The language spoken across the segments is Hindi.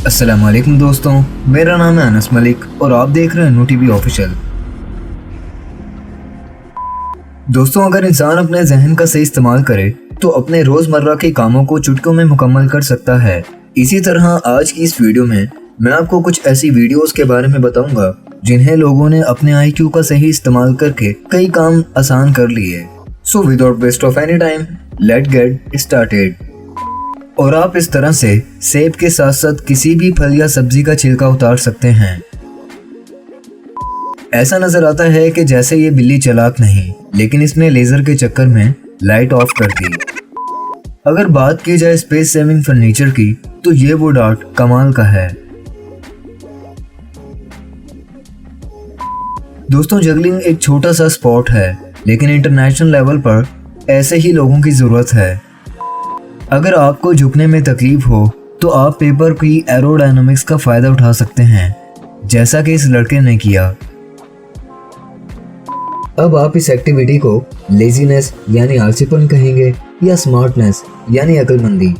अस्सलामुअलैकुम दोस्तों, मेरा नाम है अनस मलिक और आप देख रहे हैं नू टीवी ऑफिशियल। दोस्तों, अगर इंसान अपने जहन का सही इस्तेमाल करे तो अपने रोजमर्रा के कामों को चुटकियों में मुकम्मल कर सकता है। इसी तरह आज की इस वीडियो में मैं आपको कुछ ऐसी वीडियोस के बारे में बताऊंगा जिन्हें लोगों ने अपने IQ का सही इस्तेमाल करके कई काम आसान कर लिए। So without waste of any time, let get started. और आप इस तरह से सेब के साथ साथ किसी भी फल या सब्जी का छिलका उतार सकते हैं। ऐसा नजर आता है कि जैसे ये बिल्ली चालाक नहीं, लेकिन इसने लेजर के चक्कर में लाइट ऑफ कर दी। अगर बात की जाए स्पेस सेविंग फर्नीचर की तो ये वो डार्ट कमाल का है। दोस्तों, जगलिंग एक छोटा सा स्पोर्ट है, लेकिन इंटरनेशनल लेवल पर ऐसे ही लोगों की जरूरत है। अगर आपको झुकने में तकलीफ हो तो आप पेपर की एरोडायनामिक्स का फायदा उठा सकते हैं, जैसा कि इस लड़के ने किया। अब आप इस एक्टिविटी को लेजीनेस यानी आलसीपन कहेंगे या स्मार्टनेस यानी अक्लमंदी।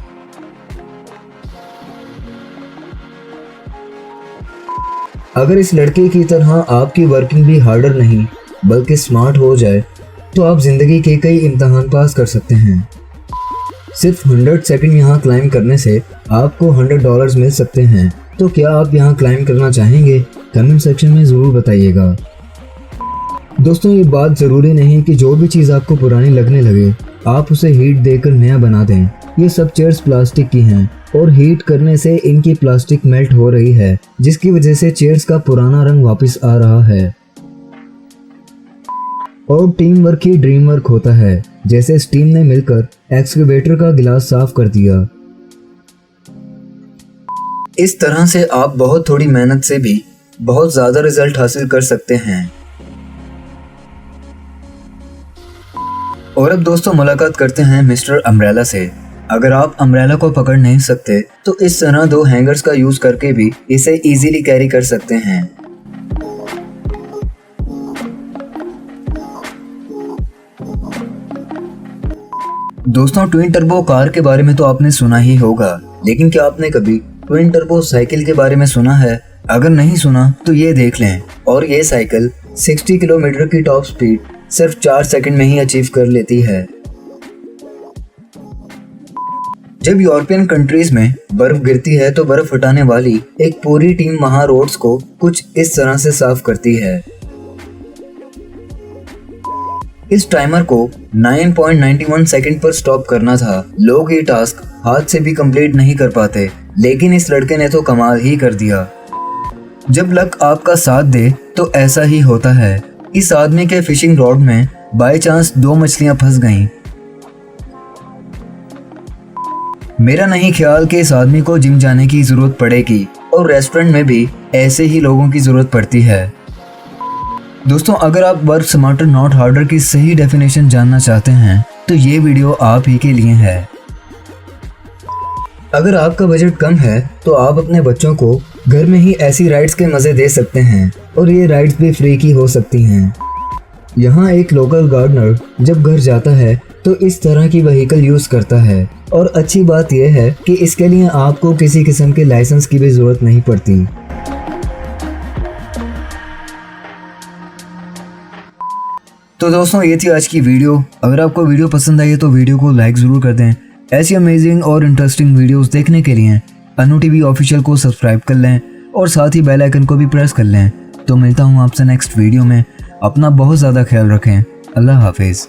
अगर इस लड़के की तरह आपकी वर्किंग भी हार्डर नहीं बल्कि स्मार्ट हो जाए तो आप जिंदगी के कई इम्तिहान पास कर सकते हैं। सिर्फ 100 सेकंड यहाँ क्लाइम करने से आपको $100 मिल सकते हैं। तो क्या आप यहाँ क्लाइम करना चाहेंगे? कमेंट सेक्शन में ज़रूर बताइएगा। दोस्तों, ये बात ज़रूरी नहीं कि जो भी चीज़ आपको पुरानी लगने लगे आप उसे हीट देकर नया बना दें। ये सब चेयर्स प्लास्टिक की हैं और हीट करने से इनकी प्लास्टिक मेल्ट हो रही है, जिसकी वजह से चेयर्स का पुराना रंग वापस आ रहा है। और टीम वर्क ही ड्रीम वर्क होता है। जैसे इस टीम ने मिलकर एक्सकेवेटर का गिलास साफ कर दिया। इस तरह से आप बहुत थोड़ी मेहनत से भी बहुत ज्यादा रिजल्ट हासिल कर सकते हैं। और अब दोस्तों, मुलाकात करते हैं मिस्टर अम्ब्रेला से। अगर आप अम्ब्रेला को पकड़ नहीं सकते तो इस तरह 2 हैंगर्स का यूज करके भी इसे इजीली कैरी कर सकते हैं। दोस्तों, ट्विन टर्बो कार के बारे में तो आपने सुना ही होगा, लेकिन क्या आपने कभी ट्विन टर्बो साइकिल के बारे में सुना है? अगर नहीं सुना तो ये देख लें। और ये साइकिल 60 किलोमीटर की टॉप स्पीड सिर्फ 4 सेकंड में ही अचीव कर लेती है। जब यूरोपियन कंट्रीज में बर्फ गिरती है तो बर्फ हटाने वाली एक पूरी टीम वहां रोड्स को कुछ इस तरह से साफ करती है। इस टाइमर को 9.91 सेकंड पर स्टॉप करना था। लोग ये टास्क हाथ से भी कंप्लीट नहीं कर पाते, लेकिन इस लड़के ने तो कमाल ही कर दिया। जब लक आपका साथ दे तो ऐसा ही होता है। इस आदमी के फिशिंग रॉड में बाय चांस 2 मछलियां फंस गईं। मेरा नहीं ख्याल कि इस आदमी को जिम जाने की जरूरत पड़ेगी, और रेस्टोरेंट में भी ऐसे ही लोगों की जरूरत पड़ती है। दोस्तों, अगर आप वर्क स्मार्टर नॉट हार्डर की सही डेफिनेशन जानना चाहते हैं तो ये वीडियो आप ही के लिए है। अगर आपका बजट कम है तो आप अपने बच्चों को घर में ही ऐसी राइड्स के मजे दे सकते हैं, और ये राइड्स भी फ्री की हो सकती हैं। यहाँ एक लोकल गार्डनर जब घर जाता है तो इस तरह की व्हीकल यूज करता है, और अच्छी बात यह है कि इसके लिए आपको किसी किस्म के लाइसेंस की भी जरूरत नहीं पड़ती। तो दोस्तों, ये थी आज की वीडियो। अगर आपको वीडियो पसंद आई है तो वीडियो को लाइक ज़रूर कर दें। ऐसी अमेजिंग और इंटरेस्टिंग वीडियोस देखने के लिए नू टीवी ऑफिशियल को सब्सक्राइब कर लें और साथ ही बेल आइकन को भी प्रेस कर लें। तो मिलता हूँ आपसे नेक्स्ट वीडियो में। अपना बहुत ज़्यादा ख्याल रखें। अल्लाह हाफिज़।